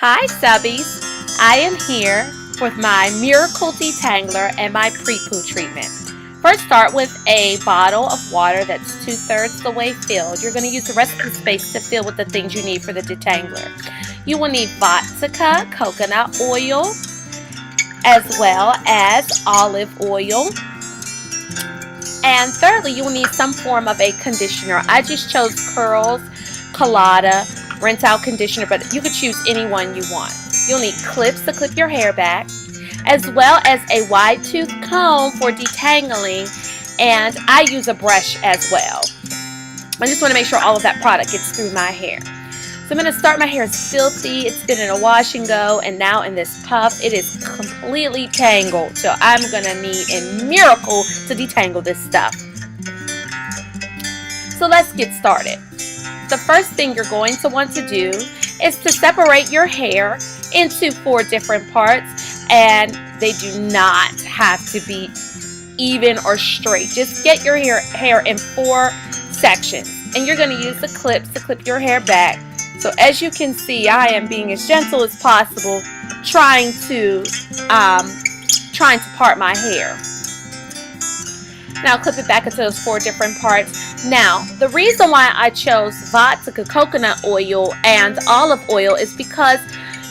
Hi subbies, I am here with my Miracle Detangler and my Pre-Poo treatment. First start with a bottle of water that's 2/3 the way filled. You're going to use the rest of the space to fill with the things you need for the detangler. You will need Vatika coconut oil as well as olive oil. And thirdly, you will need some form of a conditioner. I just chose Curls, Colada, Rinse Out Conditioner, but you could choose any one you want. You'll need clips to clip your hair back, as well as a wide tooth comb for detangling, and I use a brush as well. I just want to make sure all of that product gets through my hair. So I'm going to start. My hair is filthy. It's been in a wash and go, and now in this puff, it is completely tangled. So I'm going to need a miracle to detangle this stuff. So let's get started. The first thing you're going to want to do is to separate your hair into 4 different parts, and they do not have to be even or straight. Just get your hair in 4 sections, and you're going to use the clips to clip your hair back. So as you can see, I am being as gentle as possible, trying to part my hair. Now clip it back into those 4 different parts. Now, the reason why I chose Vatika coconut oil and olive oil is because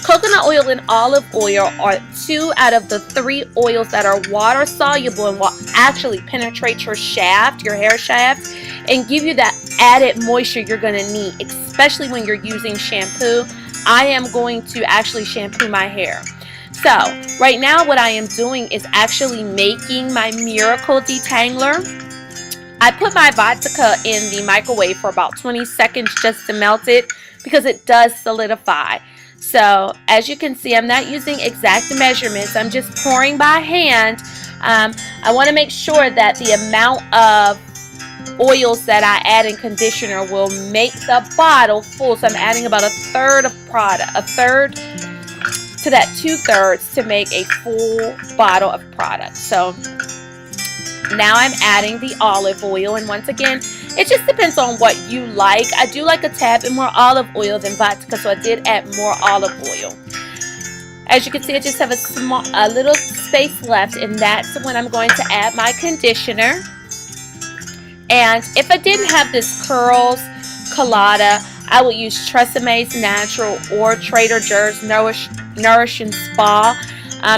coconut oil and olive oil are 2 out of the 3 oils that are water soluble and will actually penetrate your shaft, your hair shaft, and give you that added moisture you're going to need, especially when you're using shampoo. I am going to actually shampoo my hair. So right now what I am doing is actually making my Miracle Detangler. I put my Vatika in the microwave for about 20 seconds just to melt it because it does solidify. So as you can see, I'm not using exact measurements. I'm just pouring by hand. I want to make sure that the amount of oils that I add in conditioner will make the bottle full. So I'm adding about 1/3 of product, 1/3 to that 2/3 to make a full bottle of product. So now I'm adding the olive oil, and once again, it just depends on what you like. I do like a tad bit more olive oil than Vatika, so I did add more olive oil. As you can see, I just have a little space left, and that's when I'm going to add my conditioner. And if I didn't have this Curls Colada, I would use Treseme's Natural or Trader Joe's Nourish and Spa.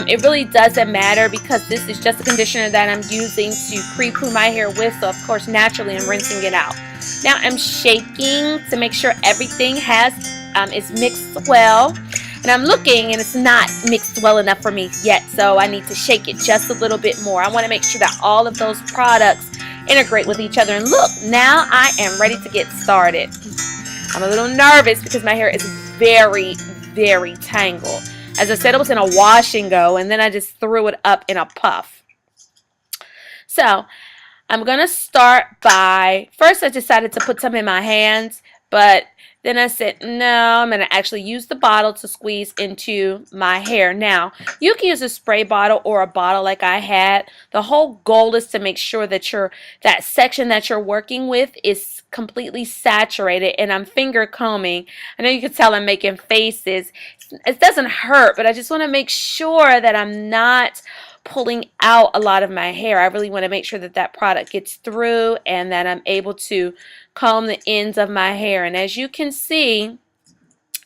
It really doesn't matter because this is just a conditioner that I'm using to pre-poo my hair with, so of course naturally I'm rinsing it out. Now I'm shaking to make sure everything is mixed well, and I'm looking and it's not mixed well enough for me yet, so I need to shake it just a little bit more. I want to make sure that all of those products integrate with each other, and look, now I am ready to get started. I'm a little nervous because my hair is very, very tangled. As I said, it was in a wash and go, and then I just threw it up in a puff. So I'm going to start by, first I decided to put some in my hands, but then I said, no, I'm going to actually use the bottle to squeeze into my hair. Now, you can use a spray bottle or a bottle like I had. The whole goal is to make sure that that section that you're working with is completely saturated, and I'm finger combing. I know you can tell I'm making faces. It doesn't hurt, but I just want to make sure that I'm not pulling out a lot of my hair. I really want to make sure that that product gets through and that I'm able to comb the ends of my hair. And as you can see,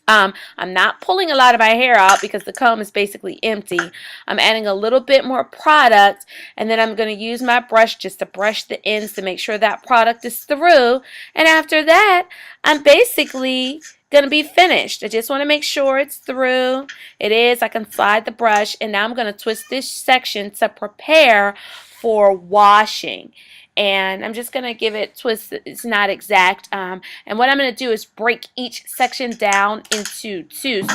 I'm not pulling a lot of my hair out because the comb is basically empty. I'm adding a little bit more product, and then I'm going to use my brush just to brush the ends to make sure that product is through. And after that, I'm basically going to be finished. I just want to make sure it's through. It is. I can slide the brush, and now I'm going to twist this section to prepare for washing. And I'm just going to give it twist. It's not exact. And what I'm going to do is break each section down into 2.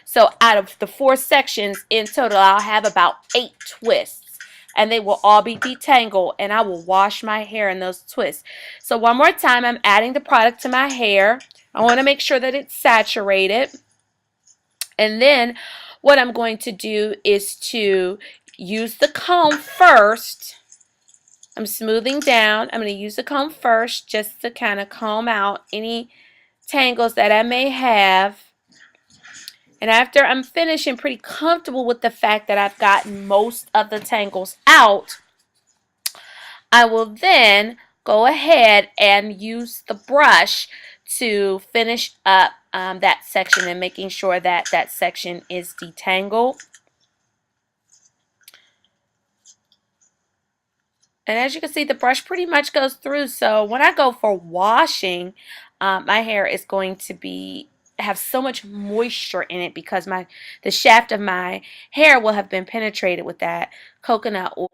So out of the 4 sections in total, I'll have about 8 twists. And they will all be detangled, and I will wash my hair in those twists. So one more time, I'm adding the product to my hair. I want to make sure that it's saturated. And then what I'm going to do is to use the comb first. I'm smoothing down. I'm going to use the comb first just to kind of comb out any tangles that I may have. And after I'm finished and pretty comfortable with the fact that I've gotten most of the tangles out, I will then go ahead and use the brush to finish up that section and making sure that that section is detangled. And as you can see, the brush pretty much goes through. So when I go for washing, my hair is going to have so much moisture in it because the shaft of my hair will have been penetrated with that coconut oil.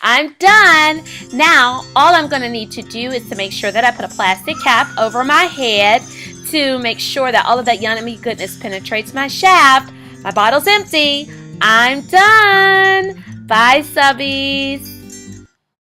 I'm done. Now, all I'm going to need to do is to make sure that I put a plastic cap over my head to make sure that all of that yummy goodness penetrates my shaft. My bottle's empty. I'm done. Bye, subbies.